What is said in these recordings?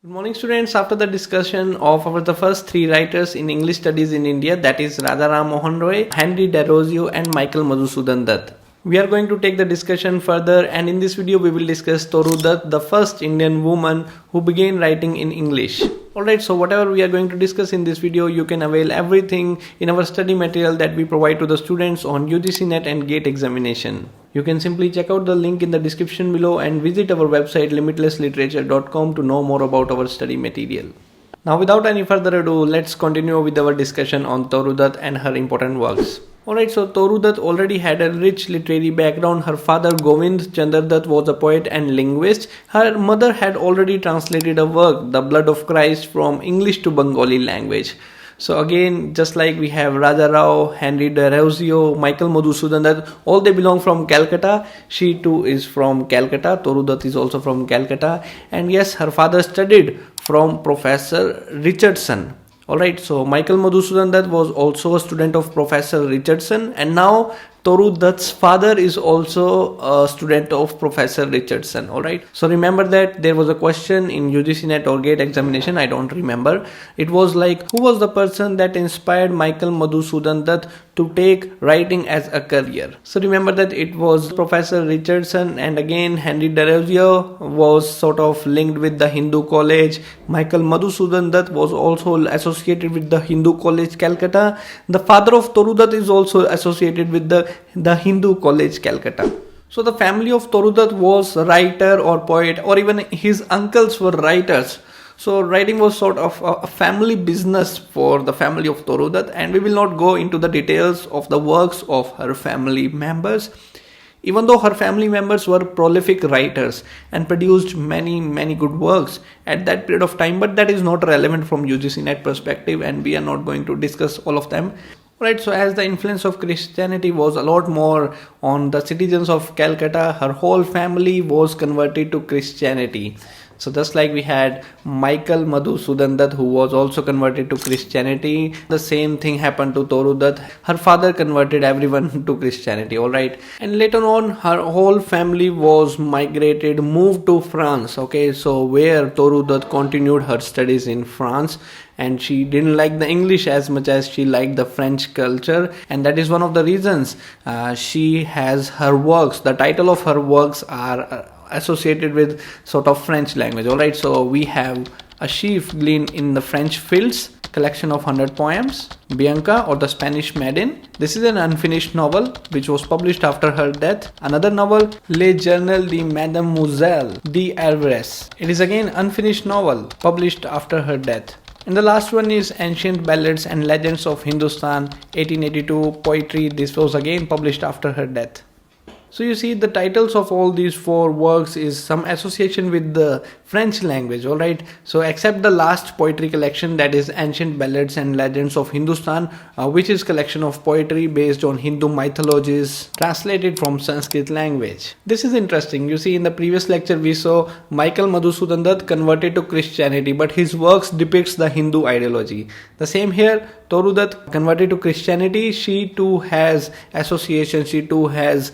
Good morning students. After the discussion of the first three writers in English studies in India, that is Radharam Mohan Roy, Henry Desrosiers and Michael Madhusudan Dutt, we are going to take the discussion further, and in this video we will discuss Toru Dutt, the first Indian woman who began writing in English. Alright, so whatever we are going to discuss in this video, you can avail everything in our study material that we provide to the students on UGC NET and GATE examination. You can simply check out the link in the description below and visit our website limitlessliterature.com to know more about our study material. Now without any further ado, let's continue with our discussion on Toru Dutt and her important works. Alright, so Toru Dutt already had a rich literary background. Her father Govind Chandra Dutt was a poet and linguist. Her mother had already translated a work, The Blood of Christ, from English to Bengali language. So again, just like we have Raja Rao, Henry Desrosiers, Michael Madhusudan Dutt, all they belong from Calcutta. She too is from Calcutta. Toru Dutt is also from Calcutta. And yes, her father studied from Professor Richardson. Alright, so Michael Madhusudan Dutt was also a student of Professor Richardson, and now Toru Dutt's father is also a student of Professor Richardson. Alright, so remember that there was a question in UGC NET or GATE examination, I don't remember. It was like, who was the person that inspired Michael Madhusudan Dutt to take writing as a career? So remember that it was Professor Richardson, and again Henry Desrosiers was sort of linked with the Hindu college. Michael Madhusudan Dutt was also associated with the Hindu college Calcutta. The father of Toru Dutt is also associated with the Hindu college Calcutta. So the family of Toru Dutt was a writer or poet, or even his uncles were writers. So writing was sort of a family business for the family of Toru Dutt, and we will not go into the details of the works of her family members. Even though her family members were prolific writers and produced many good works at that period of time, but that is not relevant from UGC NET perspective, and we are not going to discuss all of them. Right, so as the influence of Christianity was a lot more on the citizens of Calcutta, her whole family was converted to Christianity. So just like we had Michael Madhusudan Dutt, who was also converted to Christianity, the same thing happened to Toru Dutt. Her father converted everyone to Christianity, alright. And later on, her whole family was moved to France, okay. So where Toru Dutt continued her studies in France, and she didn't like the English as much as she liked the French culture, and that is one of the reasons she has her works. The title of her works are associated with sort of French language. Alright, so we have A Sheaf Gleaned in the French Fields, collection of 100 poems, Bianca or the Spanish Maiden. This is an unfinished novel which was published after her death. Another novel, Le Journal de Mademoiselle d'Alvarez. It is again unfinished novel published after her death. And the last one is Ancient Ballads and Legends of Hindustan, 1882 poetry. This was again published after her death. So you see, the titles of all these four works is some association with the French language, alright. So except the last poetry collection, that is Ancient Ballads and Legends of Hindustan, which is collection of poetry based on Hindu mythologies translated from Sanskrit language. This is interesting. You see, in the previous lecture we saw Michael Madhusudan Dutt converted to Christianity, but his works depicts the Hindu ideology. The same here, Toru Dutt converted to Christianity. She too has association, she too has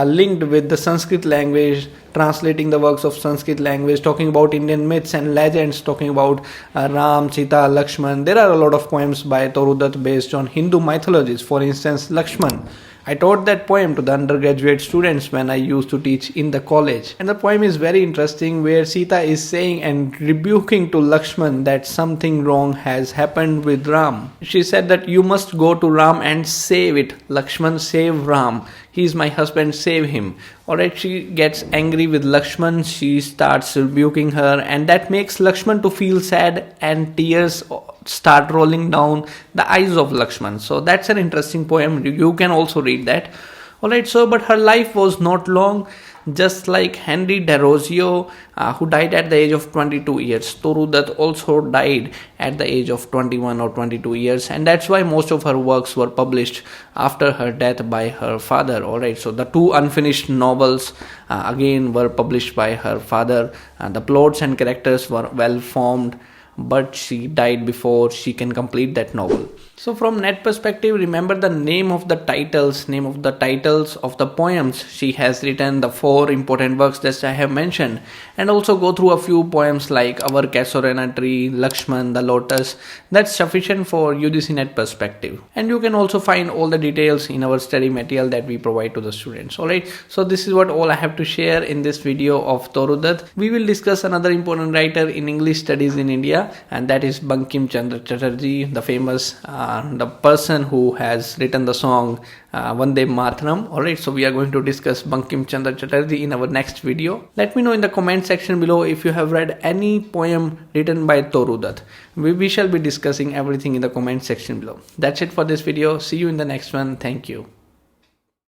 linked with the Sanskrit language, translating the works of Sanskrit language, talking about Indian myths and legends, talking about Ram, Sita, Lakshman. There are a lot of poems by Toru Dutt based on Hindu mythologies. For instance, Lakshman. I taught that poem to the undergraduate students when I used to teach in the college. And the poem is very interesting, where Sita is saying and rebuking to Lakshman that something wrong has happened with Ram. She said that you must go to Ram and save it. Lakshman, save Ram. He is my husband, save him. Alright, she gets angry with Lakshman. She starts rebuking her, and that makes Lakshman to feel sad, and tears start rolling down the eyes of Lakshman. So that's an interesting poem. You can also read that. Alright, so but her life was not long. Just like Henry Desrosiers, who died at the age of 22 years, Toru Dutt also died at the age of 21 or 22 years, and that's why most of her works were published after her death by her father. Alright, so the two unfinished novels again were published by her father. The plots and characters were well formed. but she died before she can complete that novel. So from net perspective, remember the name of the titles of the poems she has written, the 4 important works that I have mentioned, and also go through a few poems like Our Casuarina Tree, Lakshman, the Lotus. That's sufficient for UGC net perspective. And you can also find all the details in our study material that we provide to the students. Alright, so this is what all I have to share in this video of Toru Dutt. We will discuss another important writer in English studies in India, and that is Bankim Chandra Chatterjee, the famous the person who has written the song Vande Mataram. Alright, so we are going to discuss Bankim Chandra Chatterjee in our next video. Let me know in the comment section below if you have read any poem written by Toru Dutt. We shall be discussing everything in the comment section below. That's it for this video. See you in the next one. Thank you.